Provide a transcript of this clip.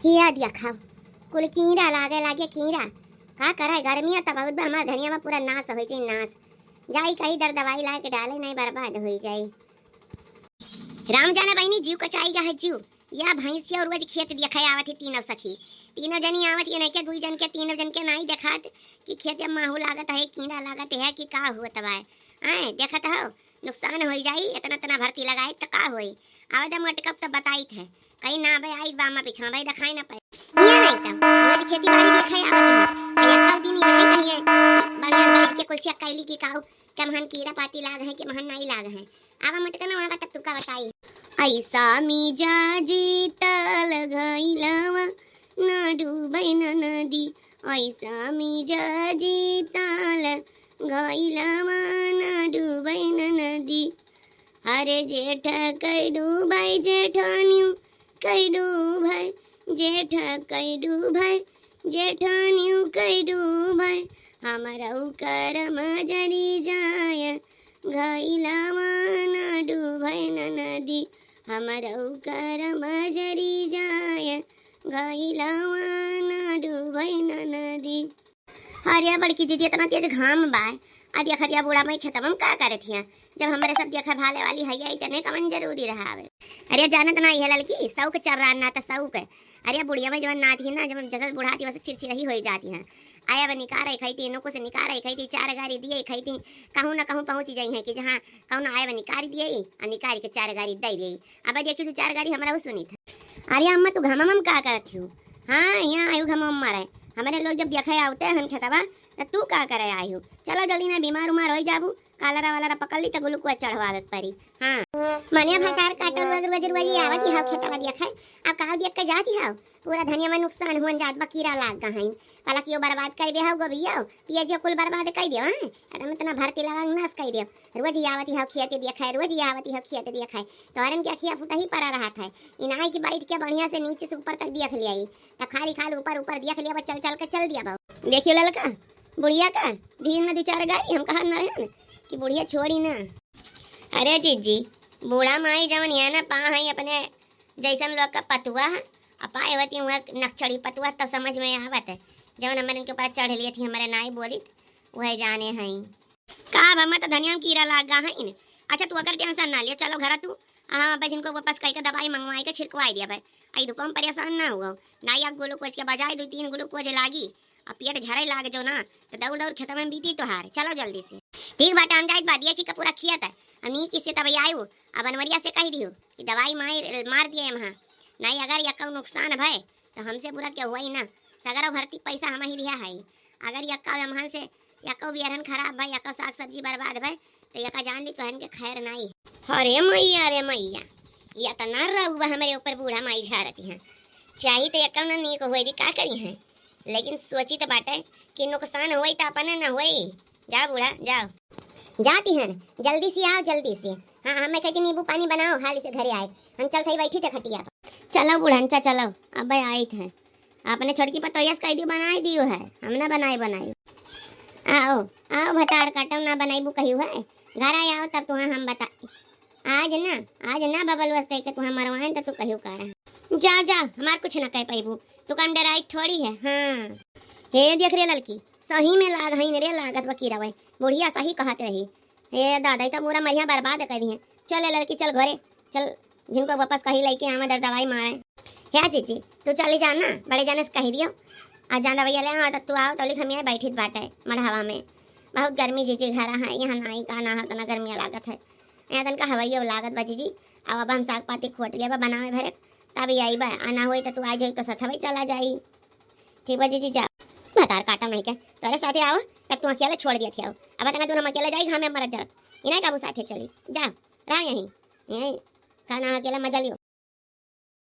हिया दिया खाओ कुल कीड़ा लागे लागे कीड़ा का करे गर्मी त बहुत बार हमार धनिया में पूरा नाश हो जाई नाश जाई कहीं दर दवाई ला के डाले नहीं बर्बाद हो जाई। राम जाने बहनी जीव कचाई है जीव या भैंसिया और रोज खेत दिखाई आवत ही तीनों सखी तीनों जनी आवत ये नहीं के दुई जन के तीनों जन के नहीं देखात कि खेत में माहू लागत है कीड़ा लागत है कि का हुआ तबाय आए देखत हो नुकसान हो जाई इतना इतना भर्ती लगाई तो का होई आवेदन मटकब तो बताई थे कहीं ना भाई आई बामा पीछा भाई दिखाई ना पाए ये नहीं तो रोज खेती बाड़ी दिखाई आवत है या कल दिन नहीं कहिए बढ़िया बैठ के कुछ कैली की काऊ के महन कीड़ा पाती लाग है कि महन नहीं लाग है आवा मटका ना वहां तक तुका बताई ऐसा मिजाजी तल गइलवा न डूबै न नदी ऐसा मिजाजी तल गइलवा न डूबै न नदी अरे जेठ कई डूबै जेठानियू कई डूबै जेठ कई डूबै जेठानियू कई डूबै हमारा करम जरी जाय गइलवा न डूबै न नदी हमारा करम जरी जाय गइलवा न डूबै न नदी। हरिया बड़की दीदी इतना तेज घाम बाय आदिया खरिया बूढ़ा मई खेतम हम का करे थिया जब हमारे सब देखा भाले वाली है इतने कमन जरूरी रहा है। अरे जानत ना है लड़की सौक चल रहा ना तो सौक अरे बुढ़िया में जब ना थी ना जब जैसे बुढ़ाती वैसे चिड़चिड़ी हो जाती है आया वह निकाल रही खाई थी नोको से निकाल रही खाई थी चार गाड़ी दिए खाई थी कहूँ ना कहूँ पहुँच जाई है कि जहाँ कहूँ ना आया वह निकाल दिए और निकाल के चार गाड़ी दे दी अब देखी तू चार गाड़ी हमारा वो सुनी था। अरे अम्मा तू घमा का करती हूँ हाँ यहाँ आयु घमा अम्मा रहे हमारे लोग जब देखा आते हैं हम खेतवा तो तू का करे आई हो चलो जल्दी ना बीमार उमार हो जाबू कालरा वाला पकड़ ली तो ग्लूकोज चढ़वावे पड़ी। हाँ मनिया भटार काटल रोज रोज आवत हाव खेतवा देखे अब कहा देख के जाती हाव पूरा धनिया में नुकसान हुन जात बा कीड़ा लाग गहन पाला कियो बर्बाद कर दे हाव गोबिया पिया कुल बर्बाद कर दियो हां एकदम इतना भर्ती लगा नाश कर दियो रोज आवत हाव खेत देखे रोज आवत हाव खेत देखे तोरन के खिया फुटा ही पड़ा रहा था इनाई की बैठ के बढ़िया से नीचे से ऊपर तक देख लिया तो खाली खाल ऊपर ऊपर देख लिया चल चल के चल दिया बाबू देखियो ललका बुढ़िया का दिन में दो चार गाड़ी हम कहा न रहे कि बुढ़िया छोड़ी ना। अरे जीजी बूढ़ा माई जवन है ना पा है अपने जैसन लोग का पतुआ पाए होती हुआ नक्चड़ी पतुआ तब समझ में आवत है जवन हमारे इनके पास चढ़ लिए थी हमारे नाई बोली वह जाने हैं का हम तो धनिया कीड़ा लागा है। अच्छा तू अगर टेंशन ना लिया चलो घर तू हाँ बस इनको वापस कहीं का दवाई मंगवाई के छिड़कवाई दिया भाई आई तो कम परेशान ना हुआ ना या ग्लूकोज के बजाय 2-3 ग्लूकोज लागी अब पेट झरे लाग जो ना तो दौड़ दौड़ खेत में बीती तो हार चलो जल्दी से ठीक बात हम जाए बादिया की पूरा खिया था अमी किससे तब आयु अब अनवरिया से कह दियो कि दवाई मार दिए वहाँ नहीं अगर यक्का नुकसान भाई तो हमसे बुरा क्या हुआ ही ना सगर भर्ती पैसा हम ही दिया है अगर यक्का वहाँ से यक्का बिहरन खराब भाई यक्का साग सब्जी बर्बाद भाई तो यक्का जान ली कहन के खैर नहीं। अरे मैया या तो ना रहुआ हमारे ऊपर बूढ़ा माई झारती हैं चाहिए तो यक्का ना नीक हुए का करी है लेकिन सोची तो बाटे कि नुकसान हुई तो अपने ना हुई जाओ बूढ़ा जाओ जाती हैं जल्दी से आओ जल्दी से हाँ हमें कह के नींबू पानी बनाओ हाल से घरे आए हम चल सही बैठी थे खटिया चलो बूढ़ा चलो अब भाई आई थे आपने छोड़की पर तैयार कर दी बनाई दियो है हमने बनाई आओ आओ भटार काटो ना बनाईबू कही हुआ है घर आए आओ तब तुम्हें हम बता आज ना बबल वस्ते के तुम्हें मरवाएं तो तू कहियो कर जा हमार कुछ ना कह पाईबू तू कम डराई थोड़ी है। हाँ हे देख रे लड़की सही में लाग हई रे लागत बकीरा वही बुढ़िया सही कहत रही हे दादा तो पूरा मरिया बर्बाद कर दिए चल लड़की चल घरे चल जिनको वापस कही लेके आवा दर दवाई मारे है जीजी तू चली जाना बड़े जाने से कह दियो आ जान दवाई ले हाँ तू आओ तो हम यहाँ बैठी बाटे मढ़ावा में बहुत गर्मी जीजी घर है यहाँ नाई का ना तो ना गर्मी लागत है यहाँ तन का हवाई लागत बा जीजी अब हम साग पाती खोट लिया बनावे भरे तभी आई बा आना हुई तो तू आ जाई तो सथवा चला जाई ठीक बा जीजी जा भटार काटा नहीं के तोरे साथे आओ तब तू अकेले छोड़ दिया थी आओ अब तना तू हम अकेले जाई घर में मर जात इन्हें काबू साथे चली जा रहा यहीं खाना अकेला मजा लियो।